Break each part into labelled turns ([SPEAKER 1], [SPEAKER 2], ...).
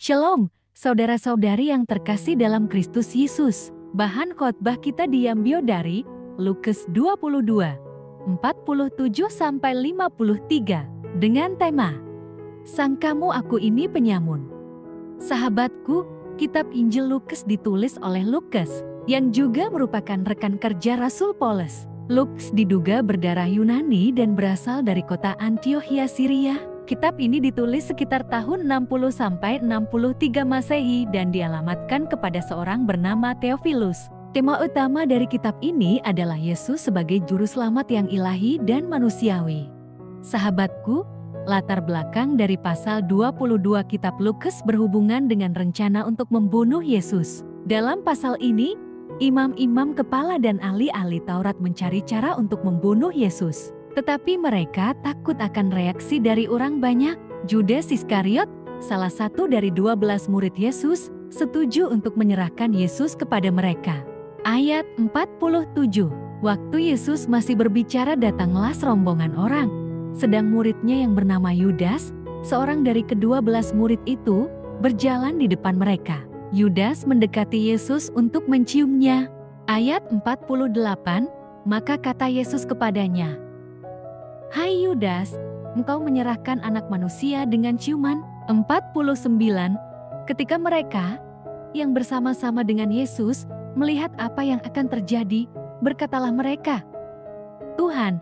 [SPEAKER 1] Shalom, saudara-saudari yang terkasih dalam Kristus Yesus. Bahan khotbah kita diambil dari Lukas 22, 47-53 dengan tema Sangkamu aku ini penyamun. Sahabatku, kitab Injil Lukas ditulis oleh Lukas yang juga merupakan rekan kerja Rasul Paulus. Lukas diduga berdarah Yunani dan berasal dari kota Antiokhia, Syria. Kitab ini ditulis sekitar tahun 60-63 Masehi dan dialamatkan kepada seorang bernama Theophilus. Tema utama dari kitab ini adalah Yesus sebagai juru selamat yang ilahi dan manusiawi. Sahabatku, latar belakang dari pasal 22 kitab Lukas berhubungan dengan rencana untuk membunuh Yesus. Dalam pasal ini, imam-imam kepala dan ahli-ahli Taurat mencari cara untuk membunuh Yesus. Tetapi mereka takut akan reaksi dari orang banyak. Judas Iskariot, salah satu dari 12 murid Yesus, setuju untuk menyerahkan Yesus kepada mereka. Ayat 47, waktu Yesus masih berbicara datanglah serombongan orang. Sedang muridnya yang bernama Yudas, seorang dari ke-12 murid itu, berjalan di depan mereka. Yudas mendekati Yesus untuk menciumnya. Ayat 48, maka kata Yesus kepadanya, "Hai Yudas, engkau menyerahkan anak manusia dengan ciuman?" 49, ketika mereka yang bersama-sama dengan Yesus melihat apa yang akan terjadi, berkatalah mereka, "Tuhan,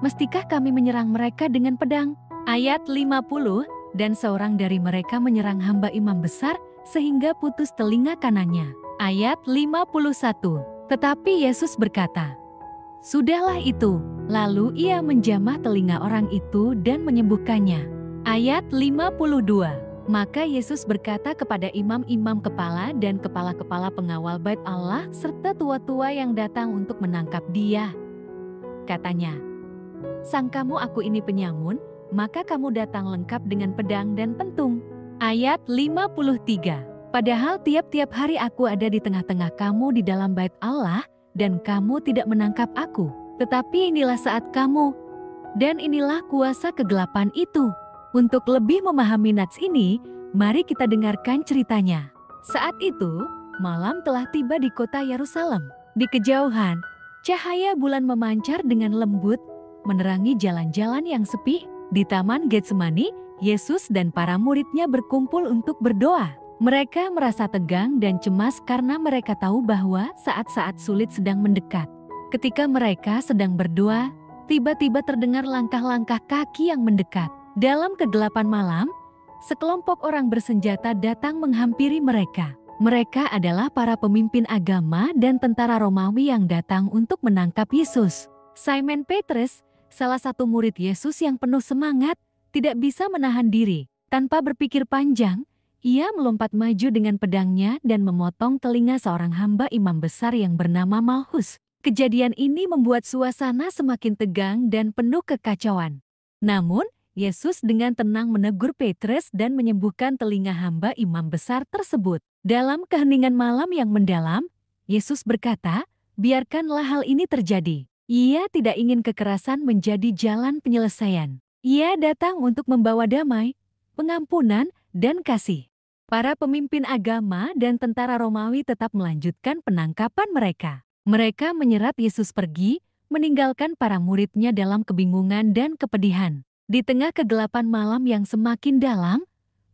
[SPEAKER 1] mestikah kami menyerang mereka dengan pedang?" Ayat 50, dan seorang dari mereka menyerang hamba imam besar sehingga putus telinga kanannya. Ayat 51, tetapi Yesus berkata, "Sudahlah itu." Lalu ia menjamah telinga orang itu dan menyembuhkannya. Ayat 52, maka Yesus berkata kepada imam-imam kepala dan kepala-kepala pengawal bait Allah serta tua-tua yang datang untuk menangkap dia. Katanya, "Sangkamu aku ini penyamun, maka kamu datang lengkap dengan pedang dan pentung." Ayat 53, padahal tiap-tiap hari aku ada di tengah-tengah kamu di dalam bait Allah, dan kamu tidak menangkap aku. Tetapi inilah saat kamu, dan inilah kuasa kegelapan itu. Untuk lebih memahami nats ini, mari kita dengarkan ceritanya. Saat itu, malam telah tiba di kota Yerusalem. Di kejauhan, cahaya bulan memancar dengan lembut, menerangi jalan-jalan yang sepi. Di Taman Getsemani, Yesus dan para muridnya berkumpul untuk berdoa. Mereka merasa tegang dan cemas karena mereka tahu bahwa saat-saat sulit sedang mendekat. Ketika mereka sedang berdoa, tiba-tiba terdengar langkah-langkah kaki yang mendekat. Dalam kegelapan malam, sekelompok orang bersenjata datang menghampiri mereka. Mereka adalah para pemimpin agama dan tentara Romawi yang datang untuk menangkap Yesus. Simon Petrus, salah satu murid Yesus yang penuh semangat, tidak bisa menahan diri. Tanpa berpikir panjang, ia melompat maju dengan pedangnya dan memotong telinga seorang hamba imam besar yang bernama Malchus. Kejadian ini membuat suasana semakin tegang dan penuh kekacauan. Namun, Yesus dengan tenang menegur Petrus dan menyembuhkan telinga hamba imam besar tersebut. Dalam keheningan malam yang mendalam, Yesus berkata, "Biarkanlah hal ini terjadi." Ia tidak ingin kekerasan menjadi jalan penyelesaian. Ia datang untuk membawa damai, pengampunan, dan kasih. Para pemimpin agama dan tentara Romawi tetap melanjutkan penangkapan mereka. Mereka menyerat Yesus pergi, meninggalkan para muridnya dalam kebingungan dan kepedihan. Di tengah kegelapan malam yang semakin dalam,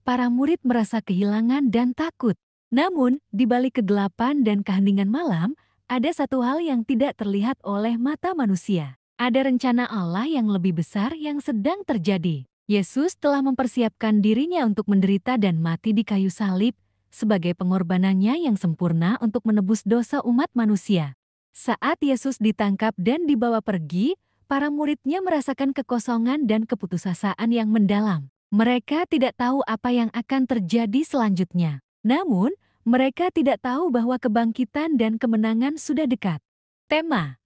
[SPEAKER 1] para murid merasa kehilangan dan takut. Namun, di balik kegelapan dan keheningan malam, ada satu hal yang tidak terlihat oleh mata manusia. Ada rencana Allah yang lebih besar yang sedang terjadi. Yesus telah mempersiapkan dirinya untuk menderita dan mati di kayu salib sebagai pengorbanannya yang sempurna untuk menebus dosa umat manusia. Saat Yesus ditangkap dan dibawa pergi, para muridnya merasakan kekosongan dan keputusasaan yang mendalam. Mereka tidak tahu apa yang akan terjadi selanjutnya. Namun, mereka tidak tahu bahwa kebangkitan dan kemenangan sudah dekat. Tema,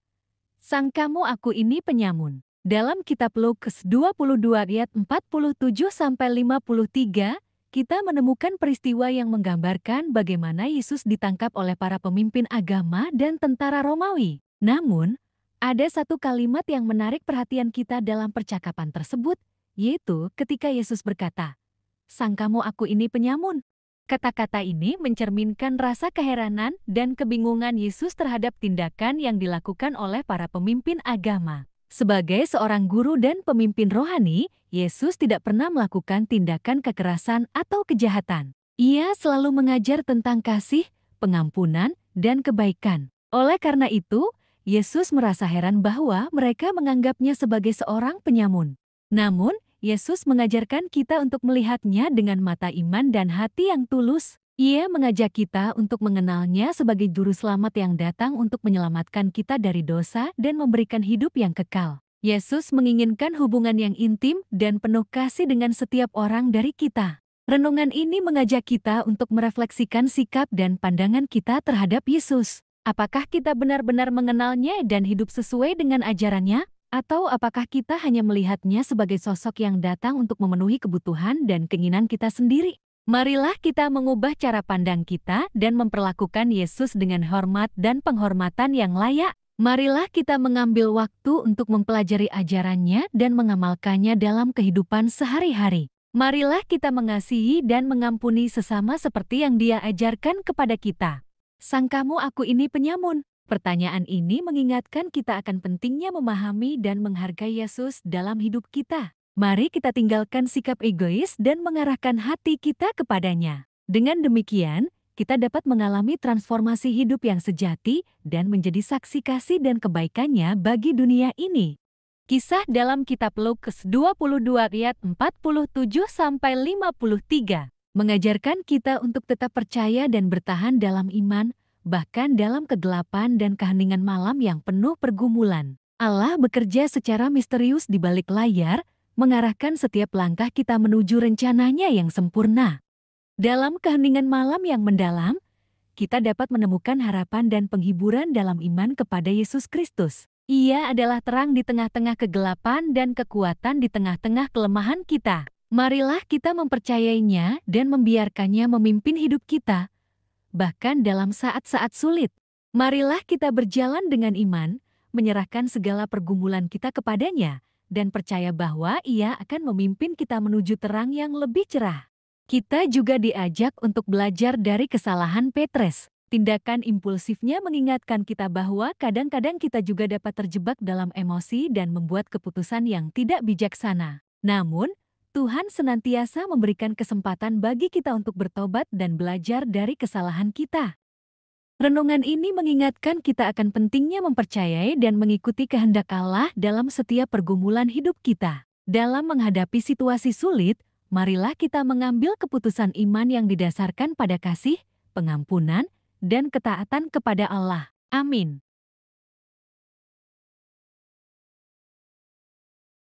[SPEAKER 1] Sangkamu aku ini penyamun. Dalam kitab Lukas 22 ayat 47-53, kita menemukan peristiwa yang menggambarkan bagaimana Yesus ditangkap oleh para pemimpin agama dan tentara Romawi. Namun, ada satu kalimat yang menarik perhatian kita dalam percakapan tersebut, yaitu ketika Yesus berkata, "Sangkamu aku ini penyamun?" Kata-kata ini mencerminkan rasa keheranan dan kebingungan Yesus terhadap tindakan yang dilakukan oleh para pemimpin agama. Sebagai seorang guru dan pemimpin rohani, Yesus tidak pernah melakukan tindakan kekerasan atau kejahatan. Ia selalu mengajar tentang kasih, pengampunan, dan kebaikan. Oleh karena itu, Yesus merasa heran bahwa mereka menganggapnya sebagai seorang penyamun. Namun, Yesus mengajarkan kita untuk melihatnya dengan mata iman dan hati yang tulus. Ia mengajak kita untuk mengenalnya sebagai juru selamat yang datang untuk menyelamatkan kita dari dosa dan memberikan hidup yang kekal. Yesus menginginkan hubungan yang intim dan penuh kasih dengan setiap orang dari kita. Renungan ini mengajak kita untuk merefleksikan sikap dan pandangan kita terhadap Yesus. Apakah kita benar-benar mengenalnya dan hidup sesuai dengan ajarannya? Atau apakah kita hanya melihatnya sebagai sosok yang datang untuk memenuhi kebutuhan dan keinginan kita sendiri? Marilah kita mengubah cara pandang kita dan memperlakukan Yesus dengan hormat dan penghormatan yang layak. Marilah kita mengambil waktu untuk mempelajari ajarannya dan mengamalkannya dalam kehidupan sehari-hari. Marilah kita mengasihi dan mengampuni sesama seperti yang Dia ajarkan kepada kita. Sangkamu aku ini penyamun? Pertanyaan ini mengingatkan kita akan pentingnya memahami dan menghargai Yesus dalam hidup kita. Mari kita tinggalkan sikap egois dan mengarahkan hati kita kepadanya. Dengan demikian, kita dapat mengalami transformasi hidup yang sejati dan menjadi saksi kasih dan kebaikannya bagi dunia ini. Kisah dalam kitab Lukas 22 ayat 47-53 mengajarkan kita untuk tetap percaya dan bertahan dalam iman, bahkan dalam kegelapan dan keheningan malam yang penuh pergumulan. Allah bekerja secara misterius di balik layar, mengarahkan setiap langkah kita menuju rencananya yang sempurna. Dalam keheningan malam yang mendalam, kita dapat menemukan harapan dan penghiburan dalam iman kepada Yesus Kristus. Ia adalah terang di tengah-tengah kegelapan dan kekuatan di tengah-tengah kelemahan kita. Marilah kita mempercayainya dan membiarkannya memimpin hidup kita, bahkan dalam saat-saat sulit. Marilah kita berjalan dengan iman, menyerahkan segala pergumulan kita kepadanya, dan percaya bahwa Ia akan memimpin kita menuju terang yang lebih cerah. Kita juga diajak untuk belajar dari kesalahan Petrus. Tindakan impulsifnya mengingatkan kita bahwa kadang-kadang kita juga dapat terjebak dalam emosi dan membuat keputusan yang tidak bijaksana. Namun, Tuhan senantiasa memberikan kesempatan bagi kita untuk bertobat dan belajar dari kesalahan kita. Renungan ini mengingatkan kita akan pentingnya mempercayai dan mengikuti kehendak Allah dalam setiap pergumulan hidup kita. Dalam menghadapi situasi sulit, marilah kita mengambil keputusan iman yang didasarkan pada kasih, pengampunan, dan ketaatan kepada Allah. Amin.